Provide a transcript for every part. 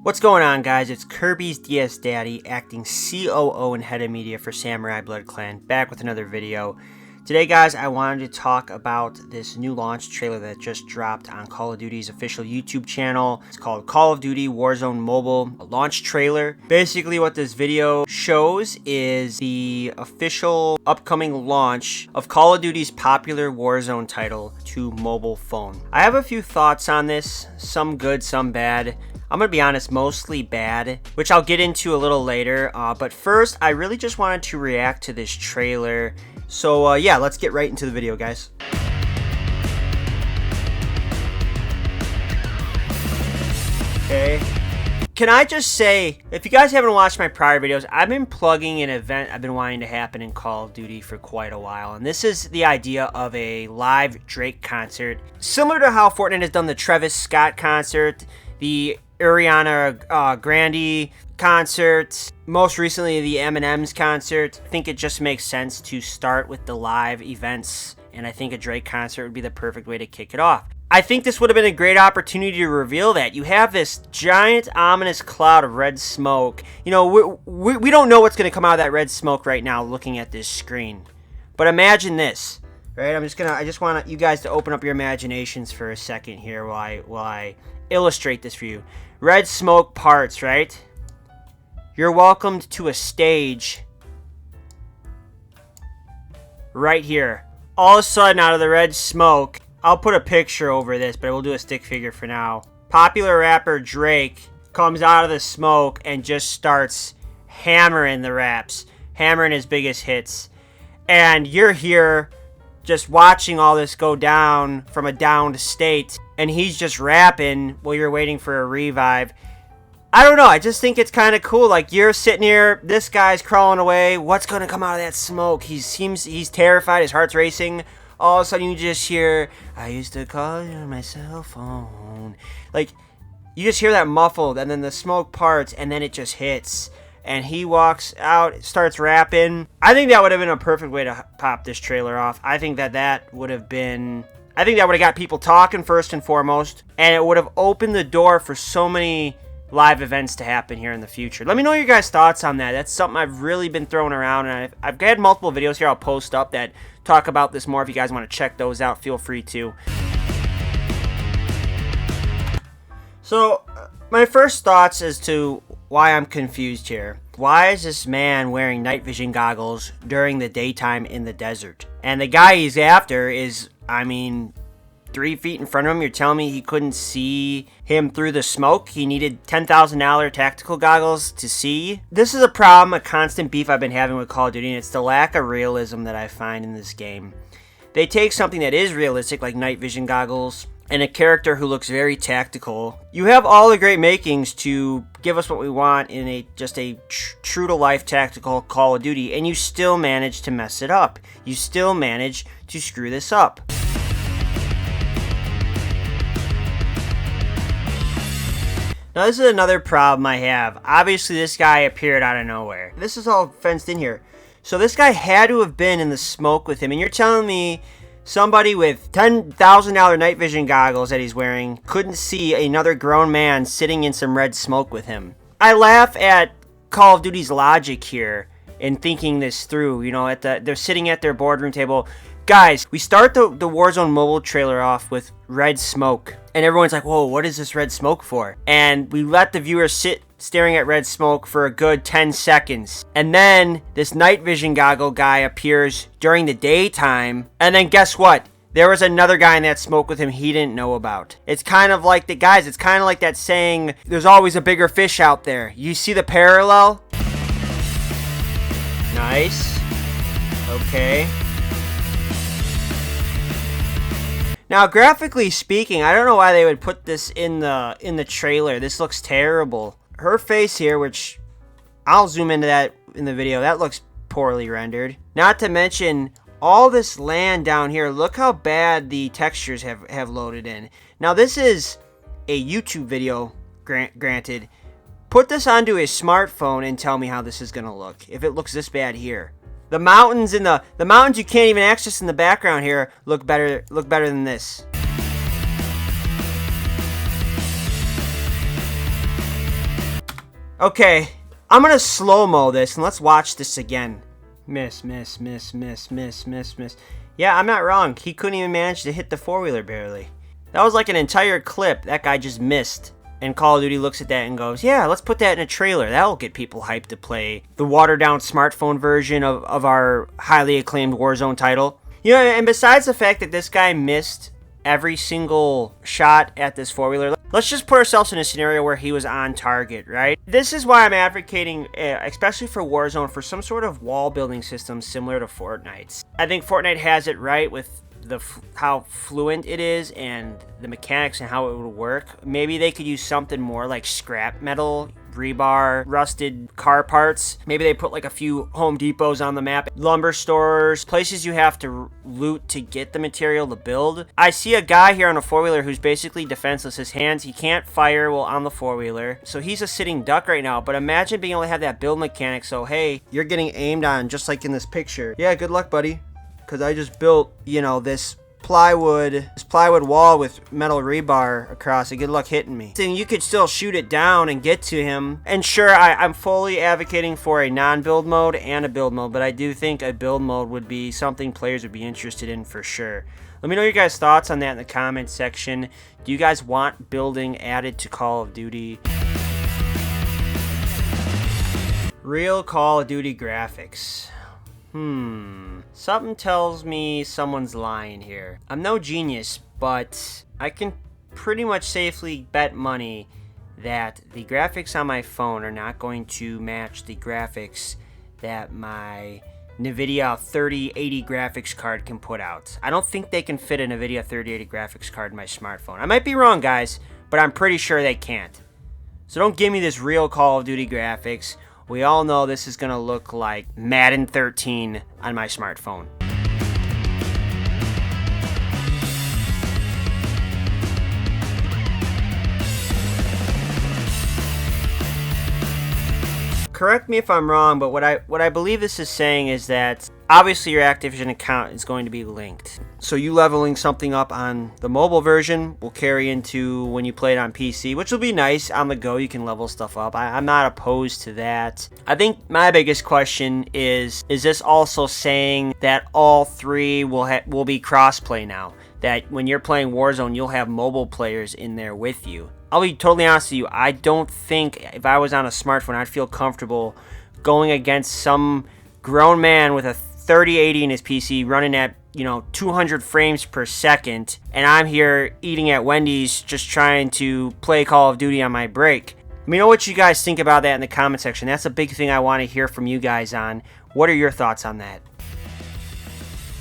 What's going on, guys? It's Kirby's DS Daddy, acting COO and head of media for Samurai Blood Clan, back with another video. Today, guys, I wanted to talk about this new launch trailer that just dropped on Call of Duty's official YouTube channel. It's called Call of Duty Warzone Mobile, a launch trailer. Basically, what this video shows is the official upcoming launch of Call of Duty's popular Warzone title to mobile phone. I have a few thoughts on this, some good, some bad. I'm going to be honest, mostly bad, which I'll get into a little later. But first, I really just wanted to react to this trailer. So yeah, let's get right into the video, guys. Okay. Can I just say, if you guys haven't watched my prior videos, I've been plugging an event I've been wanting to happen in Call of Duty for quite a while. And this is the idea of a live Drake concert. Similar to how Fortnite has done the Travis Scott concert, the Ariana Grande concert, most recently the Eminem's concert. I think it just makes sense to start with the live events, and I think a Drake concert would be the perfect way to kick it off. I think this would have been a great opportunity to reveal that. You have this giant, ominous cloud of red smoke. You know, we don't know what's going to come out of that red smoke right now looking at this screen. But imagine this, right? I just want you guys to open up your imaginations for a second here while I illustrate this for you. Red smoke parts, right? You're welcomed to a stage right here. All of a sudden, out of the red smoke, I'll put a picture over this, but we'll do a stick figure for now. Popular rapper Drake comes out of the smoke and just starts hammering the raps, hammering his biggest hits. And you're here just watching all this go down from a downed state, and he's just rapping while you're waiting for a revive. I don't know, I just think it's kind of cool. Like, you're sitting here, this guy's crawling away, what's going to come out of that smoke? He's terrified, his heart's racing. All of a sudden you just hear, I used to call you on my cell phone. Like, you just hear that muffled, and then the smoke parts, and then it just hits. And he walks out, starts rapping. I think that would have been a perfect way to pop this trailer off. I think that would have got people talking first and foremost. And it would have opened the door for so many live events to happen here in the future. Let me know your guys' thoughts on that. That's something I've really been throwing around. And I've had multiple videos here I'll post up that talk about this more. If you guys want to check those out, feel free to. So, my first thoughts as to why I'm confused here. Why is this man wearing night vision goggles during the daytime in the desert? And the guy he's after is, 3 feet in front of him. You're telling me he couldn't see him through the smoke? He needed $10,000 tactical goggles to see? This is a problem, a constant beef I've been having with Call of Duty, and it's the lack of realism that I find in this game. They take something that is realistic, like night vision goggles, and a character who looks very tactical. You have all the great makings to give us what we want in a true-to-life tactical Call of Duty, and you still manage to mess it up. You still manage to screw this up. Now, this is another problem I have. Obviously, this guy appeared out of nowhere. This is all fenced in here. So this guy had to have been in the smoke with him, and you're telling me somebody with $10,000 night vision goggles that he's wearing couldn't see another grown man sitting in some red smoke with him. I laugh at Call of Duty's logic here in thinking this through. You know, they're sitting at their boardroom table. Guys, we start the Warzone mobile trailer off with red smoke. And everyone's like, whoa, what is this red smoke for? And we let the viewer sit staring at red smoke for a good 10 seconds. And then this night vision goggle guy appears during the daytime. And then guess what? There was another guy in that smoke with him he didn't know about. It's kind of like it's kind of like that saying, there's always a bigger fish out there. You see the parallel? Nice. Okay. Now, graphically speaking, I don't know why they would put this in the trailer. This looks terrible. Her face here, which I'll zoom into that in the video, that looks poorly rendered. Not to mention all this land down here. Look how bad the textures have loaded in. Now, this is a YouTube video, granted. Put this onto a smartphone and tell me how this is going to look, if it looks this bad here. The mountains and the mountains you can't even access in the background here look better than this. Okay, I'm gonna slow-mo this, and let's watch this again. Miss, miss, miss, miss, miss, miss, miss. Yeah, I'm not wrong. He couldn't even manage to hit the four-wheeler barely. That was like an entire clip that guy just missed. And Call of Duty looks at that and goes, yeah, let's put that in a trailer. That'll get people hyped to play the watered-down smartphone version of our highly acclaimed Warzone title. You know, and besides the fact that this guy missed every single shot at this four-wheeler, let's just put ourselves in a scenario where he was on target, right? This is why I'm advocating, especially for Warzone, for some sort of wall building system similar to Fortnite's. I think Fortnite has it right with how fluent it is and the mechanics and how it would work. Maybe they could use something more like scrap metal, rebar, rusted car parts. Maybe they put like a few Home Depots on the map, lumber stores, places you have to loot to get the material to build. I see a guy here on a four-wheeler who's basically defenseless. His hands, he can't fire while on the four-wheeler, so he's a sitting duck right now. But imagine being able to have that build mechanic, so hey, you're getting aimed on just like in this picture. Yeah, good luck, buddy. Because I just built, you know, this plywood wall with metal rebar across it. Good luck hitting me. So you could still shoot it down and get to him. And sure, I'm fully advocating for a non-build mode and a build mode, but I do think a build mode would be something players would be interested in for sure. Let me know your guys' thoughts on that in the comments section. Do you guys want building added to Call of Duty? Real Call of Duty graphics. Something tells me someone's lying here. I'm no genius, but I can pretty much safely bet money that the graphics on my phone are not going to match the graphics that my NVIDIA 3080 graphics card can put out. I don't think they can fit a NVIDIA 3080 graphics card in my smartphone. I might be wrong, guys, but I'm pretty sure they can't. So don't give me this real Call of Duty graphics. We all know this is going to look like Madden 13 on my smartphone. Correct me if I'm wrong, but what I believe this is saying is that obviously your Activision account is going to be linked. So you leveling something up on the mobile version will carry into when you play it on PC, which will be nice. On the go, you can level stuff up. I'm not opposed to that. I think my biggest question is this also saying that all three will be crossplay now? That when you're playing Warzone, you'll have mobile players in there with you. I'll be totally honest with you, I don't think if I was on a smartphone, I'd feel comfortable going against some grown man with a 3080 in his PC running at, 200 frames per second, and I'm here eating at Wendy's just trying to play Call of Duty on my break. Let me know what you guys think about that in the comment section. That's a big thing I want to hear from you guys on. What are your thoughts on that?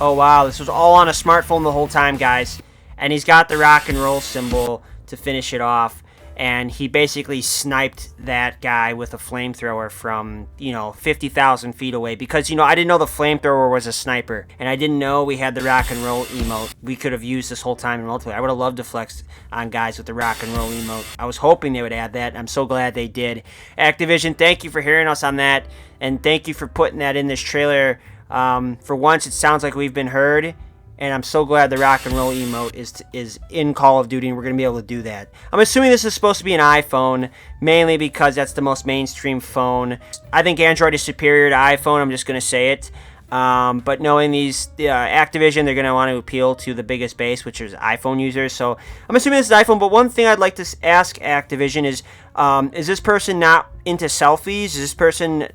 Oh wow, this was all on a smartphone the whole time, guys. And he's got the rock and roll symbol to finish it off. And he basically sniped that guy with a flamethrower from, 50,000 feet away. Because, I didn't know the flamethrower was a sniper. And I didn't know we had the rock and roll emote we could have used this whole time in multiplayer. I would have loved to flex on guys with the rock and roll emote. I was hoping they would add that. I'm so glad they did. Activision, thank you for hearing us on that. And thank you for putting that in this trailer. For once, it sounds like we've been heard. And I'm so glad the rock and roll emote is in Call of Duty, and we're going to be able to do that. I'm assuming this is supposed to be an iPhone, mainly because that's the most mainstream phone. I think Android is superior to iPhone, I'm just going to say it. But knowing Activision, they're going to want to appeal to the biggest base, which is iPhone users. So I'm assuming this is iPhone, but one thing I'd like to ask Activision is this person not into selfies? Is this person,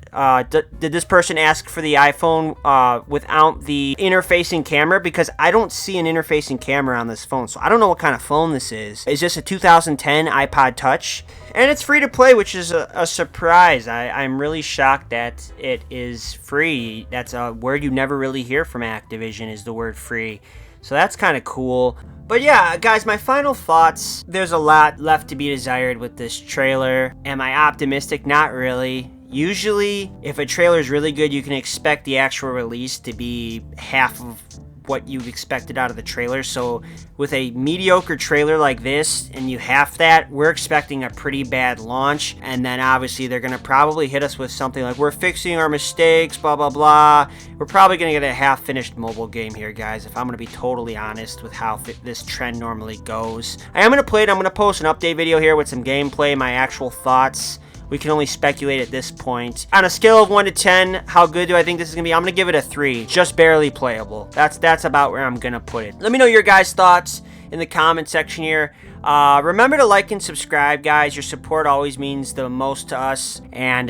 did this person ask for the iPhone without the interfacing camera? Because I don't see an interfacing camera on this phone, so I don't know what kind of phone this is. Is this a 2010 iPod Touch? And it's free to play, which is a surprise. I'm really shocked that it is free. That's a word you never really hear from Activision, is the word free. So that's kind of cool. But yeah, guys, my final thoughts. There's a lot left to be desired with this trailer. Am I optimistic? Not really. Usually, if a trailer is really good, you can expect the actual release to be half of what you expected out of the trailer. So with a mediocre trailer like this and you half that, we're expecting a pretty bad launch. And then obviously they're going to probably hit us with something like, we're fixing our mistakes, blah blah blah. We're probably going to get a half finished mobile game here, guys, if I'm going to be totally honest with how this trend normally goes. I am going to play it. I'm going to post an update video here with some gameplay, my actual thoughts We can only speculate at this point. On a scale of 1 to 10, how good do I think this is going to be? I'm going to give it a 3. Just barely playable. That's about where I'm going to put it. Let me know your guys' thoughts in the comment section here. Remember to like and subscribe, guys. Your support always means the most to us. And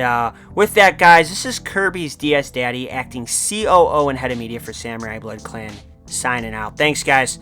with that, guys, this is Kirby's DS Daddy acting COO and head of media for Samurai Blood Clan. Signing out. Thanks, guys.